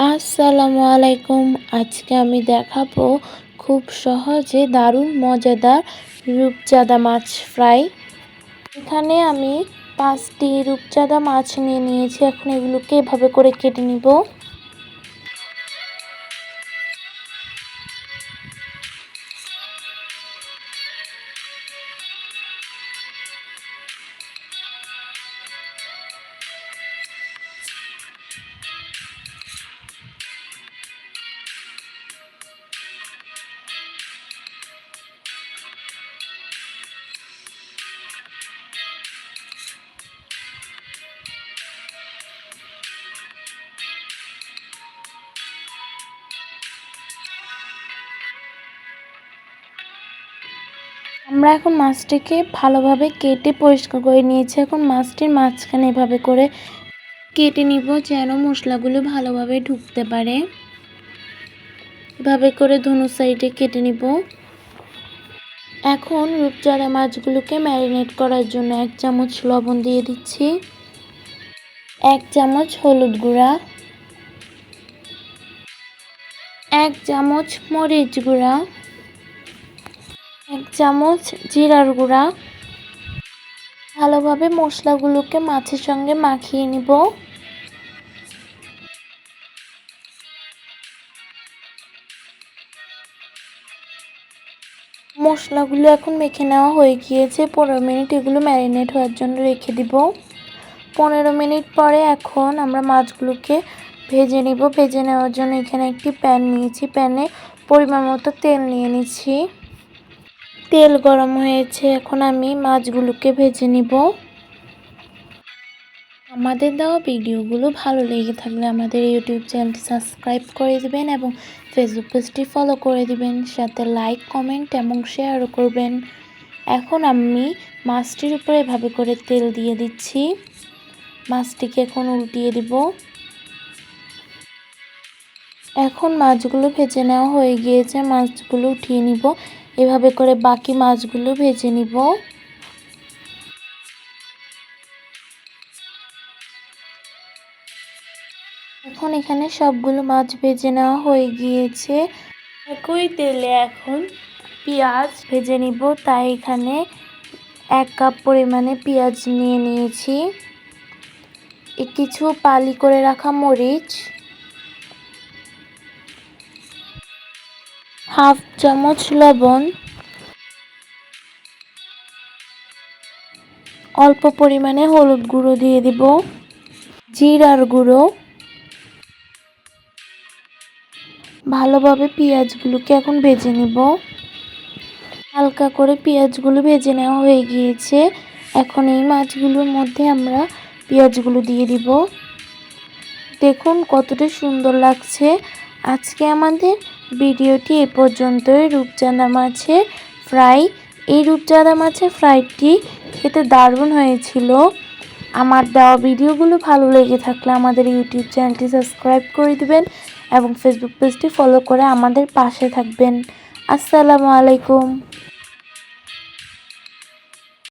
আসসালামু আলাইকুম। আজকে আমি দেখাবো খুব সহজে দারুণ মজাদার রূপচাঁদা মাছ ফ্রাই। এখানে আমি 5টি রূপচাঁদা মাছ নিয়ে নিয়েছি। এখন এগুলোকে এভাবে করে কেটে নিব। আমরা এখন মাছটিকে ভালোভাবে কেটে পরিষ্কার করে নিয়েছি। এখন মাছটির মাঝখানে এভাবে করে কেটে নিব যেন মশলাগুলো ভালোভাবে ঢুকতে পারে। এভাবে করে দোনো সাইডে কেটে নিব। এখন রূপচাঁদা মাছগুলোকে ম্যারিনেট করার জন্য 1 চামচ লবণ দিয়ে দিচ্ছি, 1 চামচ হলুদ গুঁড়া, 1 চামচ মরিচ গুঁড়া, 1 চামচ জিরার গুঁড়া। ভালোভাবে মশলাগুলোকে মাছের সঙ্গে মাখিয়ে নিব। মশলাগুলো এখন মেখে নেওয়া হয়ে গিয়েছে। 15 মিনিট এগুলো ম্যারিনেট হওয়ার জন্য রেখে দিব। 15 মিনিট পরে এখন আমরা মাছগুলোকে ভেজে নিব। ভেজে নেওয়ার জন্য এখানে একটি প্যান নিয়েছি। প্যানে পরিমাণ মতো তেল নিয়ে নিচ্ছি। তেল গরম হয়েছে, এখন আমি মাছগুলোকে ভেজে নিব। আমাদের দেওয়া ভিডিওগুলো ভালো লেগে থাকলে আমাদের ইউটিউব চ্যানেলটি সাবস্ক্রাইব করে দিবেন এবং ফেসবুক পেজটি ফলো করে দিবেন, সাথে লাইক, কমেন্ট এবং শেয়ারও করবেন। এখন আমি মাছটির উপরে এভাবে করে তেল দিয়ে দিচ্ছি। মাছটিকে এখন উল্টিয়ে দিব। এখন মাছগুলো ভেজে নেওয়া হয়ে গিয়েছে, মাছগুলো উঠিয়ে নিব। এভাবে করে বাকি মাছগুলো ভেজে নিব। এখন এখানে সবগুলো মাছ ভেজে নেওয়া হয়ে গিয়েছে। একই তেলে এখন পেঁয়াজ ভেজে নিব। তাই এখানে 1 কাপ পরিমাণে পেঁয়াজ নিয়ে নিয়েছি। কিছু পালি করে রাখা মরিচ, 1/2 চামচ লবণ, অল্প পরিমাণে হলুদ গুঁড়ো দিয়ে দিব, জিরার গুঁড়ো। ভালোভাবে পেঁয়াজগুলোকে এখন ভেজে নিব। হালকা করে পেঁয়াজগুলো ভেজে নেওয়া হয়ে গিয়েছে। এখন এই মাছগুলোর মধ্যে আমরা পেঁয়াজগুলো দিয়ে দিব। দেখুন কতটা সুন্দর লাগছে। আজকে আমাদের ভিডিওটি এ পর্যন্তই। রূপচাঁদা মাছের ফ্রাই। এই রূপচাঁদা মাছের ফ্রাইটি খেতে দারুণ হয়েছিল। আমার দেওয়া ভিডিওগুলো ভালো লেগে থাকলে আমাদের ইউটিউব চ্যানেলটি সাবস্ক্রাইব করে দিবেন এবং ফেসবুক পেজটি ফলো করে আমাদের পাশে থাকবেন। আসসালামু আলাইকুম।